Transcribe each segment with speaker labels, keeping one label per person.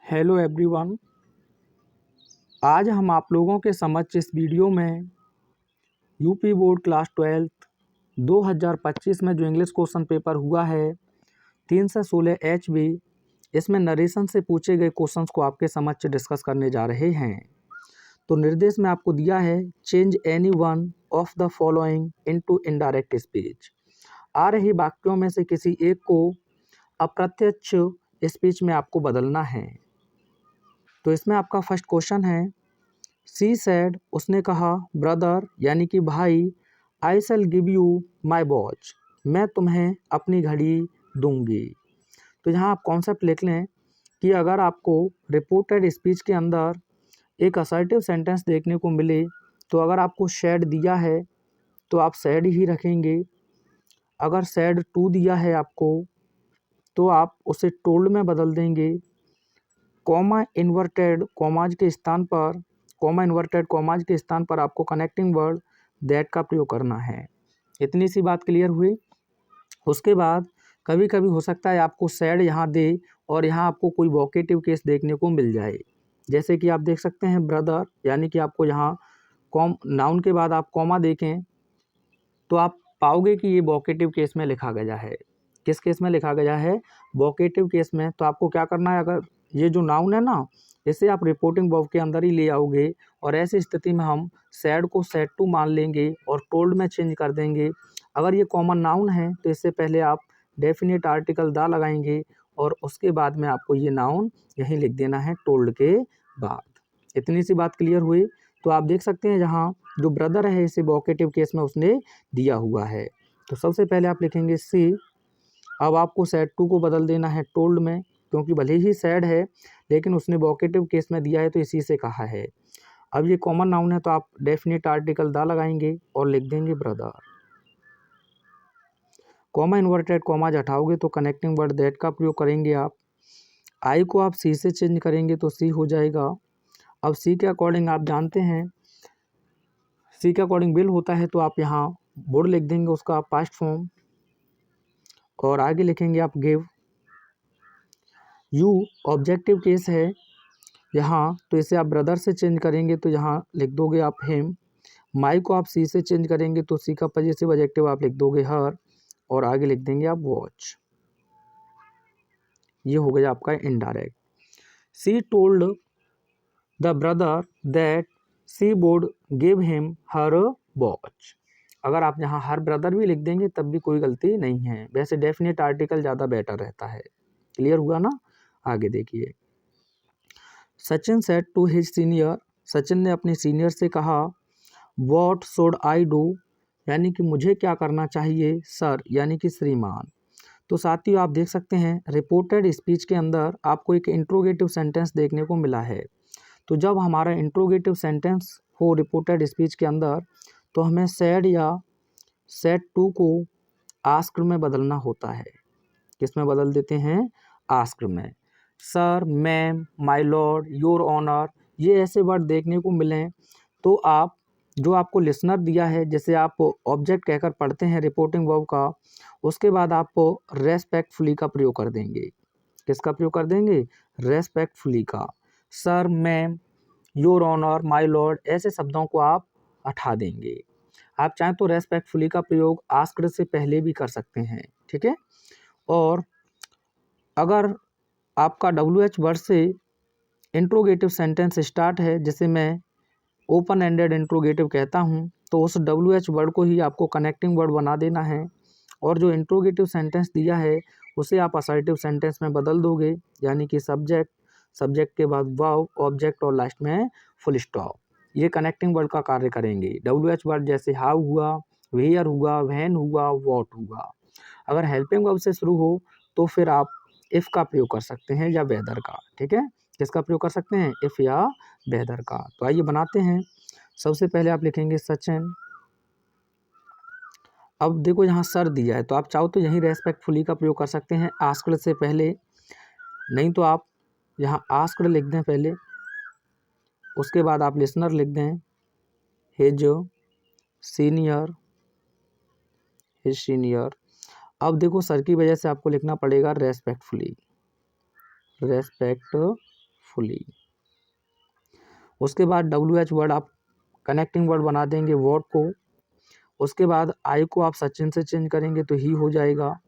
Speaker 1: Hello everyone. आज हम आप लोगों के समक्ष इस वीडियो में यूपी बोर्ड क्लास 12 2025 में जो इंग्लिश क्वेश्चन पेपर हुआ है 316 HB, इसमें नरेशन से पूछे गए क्वेश्चंस को आपके समक्ष डिस्कस करने जा रहे हैं। तो निर्देश में आपको दिया है change any one of the following into indirect speech. आ रही वाक्यों में से किसी एक को अप्रत्यक्ष स्पीच में आपको बदलना है। तो इसमें आपका फर्स्ट क्वेश्चन है सी सैड, उसने कहा, ब्रदर यानी कि भाई, I shall give you my watch, मैं तुम्हें अपनी घड़ी दूंगी। तो यहाँ आप कॉन्सेप्ट लिख लें कि अगर आपको रिपोर्टेड स्पीच के अंदर एक असर्टिव सेंटेंस देखने को मिले तो अगर आपको सैड दिया है तो आप सैड ही रखेंगे। अगर सैड टू दिया है आपको तो आप उसे टोल्ड में बदल देंगे। कॉमा इन्वर्टेड कॉमाज के स्थान पर आपको कनेक्टिंग वर्ड दैट का प्रयोग करना है। इतनी सी बात क्लियर हुई। उसके बाद कभी कभी हो सकता है आपको सैड यहाँ दे और यहाँ आपको कोई वोकेटिव केस देखने को मिल जाए। जैसे कि आप देख सकते हैं ब्रदर, यानी कि आपको यहाँ नाउन के बाद आप कॉमा देखें तो आप पाओगे कि ये वोकेटिव केस में लिखा गया है। किस केस में लिखा गया है? वोकेटिव केस में। तो आपको क्या करना है, अगर ये जो नाउन है ना, इसे आप रिपोर्टिंग वर्ब के अंदर ही ले आओगे और ऐसी स्थिति में हम सैड को सैड टू मान लेंगे और टोल्ड में चेंज कर देंगे। अगर ये कॉमन नाउन है तो इससे पहले आप डेफिनेट आर्टिकल दा लगाएंगे और उसके बाद में आपको ये नाउन यहीं लिख देना है टोल्ड के बाद। इतनी सी बात क्लियर हुई। तो आप देख सकते हैं जहाँ जो ब्रदर है इसे वोकेटिव केस में उसने दिया हुआ है। तो सबसे पहले आप लिखेंगे सी। अब आपको सैड टू को बदल देना है टोल्ड में, क्योंकि भले ही सैड है लेकिन उसने वोकेटिव केस में दिया है तो इसी से कहा है। अब ये कॉमन नाउन है तो आप डेफिनेट आर्टिकल दा लगाएंगे और लिख देंगे ब्रदर। कॉमा इन्वर्टेड कॉमाज हटाओगे तो कनेक्टिंग वर्ड दैट का प्रयोग करेंगे आप। आई को आप सी से चेंज करेंगे तो सी हो जाएगा। अब सी के अकॉर्डिंग आप जानते हैं सी के अकॉर्डिंग विल होता है तो आप यहाँ वुड लिख देंगे उसका पास्ट फॉर्म और आगे लिखेंगे आप गिव। यू ऑब्जेक्टिव केस है यहाँ, तो इसे आप ब्रदर से चेंज करेंगे तो यहाँ लिख दोगे आप हिम। माई को आप सी से चेंज करेंगे तो सी का पॉजिटिव एडजेक्टिव आप लिख दोगे हर और आगे लिख देंगे आप वॉच। ये हो गया आपका indirect. She told the brother that she would give him her watch. अगर आप यहाँ हर ब्रदर भी लिख देंगे तब भी कोई गलती नहीं है। वैसे डेफिनेट आर्टिकल ज़्यादा बेटर रहता है। क्लियर हुआ ना? आगे देखिए। Sachin said to his senior, Sachin ने अपने सीनियर से कहा, व्हाट शुड आई डू, यानी कि मुझे क्या करना चाहिए सर, यानी कि श्रीमान। तो साथियों आप देख सकते हैं रिपोर्टेड स्पीच के अंदर आपको एक इंट्रोगेटिव सेंटेंस देखने को मिला है। तो जब हमारा इंट्रोगेटिव सेंटेंस हो रिपोर्टेड स्पीच के अंदर तो हमें सैड या सैड टू को आस्क्ड में बदलना होता है। किस में बदल देते हैं? आस्क्ड में। Sir, ma'am, my lord, your honour, ये ऐसे वर्ड देखने को मिलें तो आप जो आपको लिसनर दिया है, जैसे आप ऑब्जेक्ट कहकर पढ़ते हैं रिपोर्टिंग वर्ब का, उसके बाद आप रेस्पेक्टफुली का प्रयोग कर देंगे। किसका प्रयोग कर देंगे? रेस्पेक्टफुली का। Sir, ma'am, your honour, my lord, ऐसे शब्दों को आप हटा देंगे। आप चाहें तो रेस्पेक्टफुली का प्रयोग आस्क्ड से पहले भी कर सकते हैं, ठीक है। और अगर आपका WH वर्ड से इंट्रोगेटिव सेंटेंस स्टार्ट है, जिसे मैं ओपन एंडेड इंट्रोगेटिव कहता हूं, तो उस WH वर्ड को ही आपको कनेक्टिंग वर्ड बना देना है और जो इंट्रोगेटिव सेंटेंस दिया है उसे आप असर्टिव सेंटेंस में बदल दोगे, यानी कि सब्जेक्ट, सब्जेक्ट के बाद वर्ब, ऑब्जेक्ट और लास्ट में फुल स्टॉप। ये कनेक्टिंग वर्ड का कार्य करेंगे। WH वर्ड जैसे हाउ हुआ, वेयर हुआ, व्हेन हुआ, व्हाट हुआ। अगर हेल्पिंग वर्ब से शुरू हो तो फिर आप इफ़ का प्रयोग कर सकते हैं या वेदर का, ठीक है। किसका प्रयोग कर सकते हैं? इफ़ या वेदर का। तो आइए बनाते हैं। सबसे पहले आप लिखेंगे सचिन। अब देखो यहाँ सर दिया है तो आप चाहो तो यहीं रेस्पेक्टफुली का प्रयोग कर सकते हैं आस्क्ड से पहले, नहीं तो आप यहाँ आस्क्ड लिख दें पहले, उसके बाद आप लिसनर लिख दें हिज सीनियर, हिज सीनियर। अब देखो सर की वजह से आपको लिखना पड़ेगा रेस्पेक्टफुली, रेस्पेक्टफुली। रेस्पेक्टफुली। उसके बाद WH वर्ड आप कनेक्टिंग वर्ड बना देंगे वॉट को। उसके बाद आई को आप सचिन से चेंज करेंगे तो ही हो जाएगा।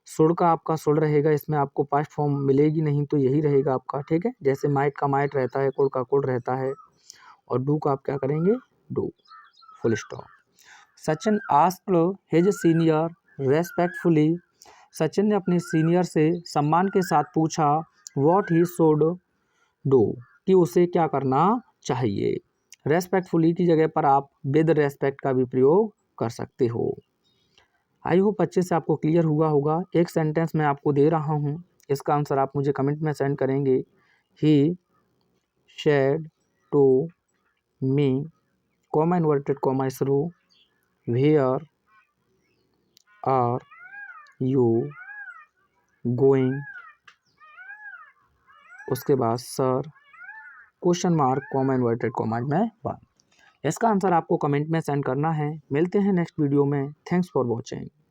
Speaker 1: सुड का आपका सुड रहेगा, इसमें आपको पास्ट फॉर्म मिलेगी नहीं तो यही रहेगा आपका, ठीक है। जैसे माइट का माइट रहता है, कुड का कुड रहता है, और डू का आप क्या करेंगे, do, full stop. Sachin asked his senior respectfully. Sachin ने अपने सीनियर से सम्मान के साथ पूछा व्हाट ही शुड डू, कि उसे क्या करना चाहिए। रेस्पेक्टफुली की जगह पर आप विद रेस्पेक्ट का भी प्रयोग कर सकते हो। आई होप अच्छे से आपको क्लियर हुआ होगा। एक सेंटेंस मैं आपको दे रहा हूँ, इसका आंसर आप मुझे कमेंट में सेंड करेंगे। He said to me, comma inverted comma शुरू, वेयर आर यू गोइंग, उसके बाद sir question mark comma inverted comma में वन। इसका आंसर आपको कमेंट में सेंड करना है। मिलते हैं नेक्स्ट वीडियो में। Thanks for watching.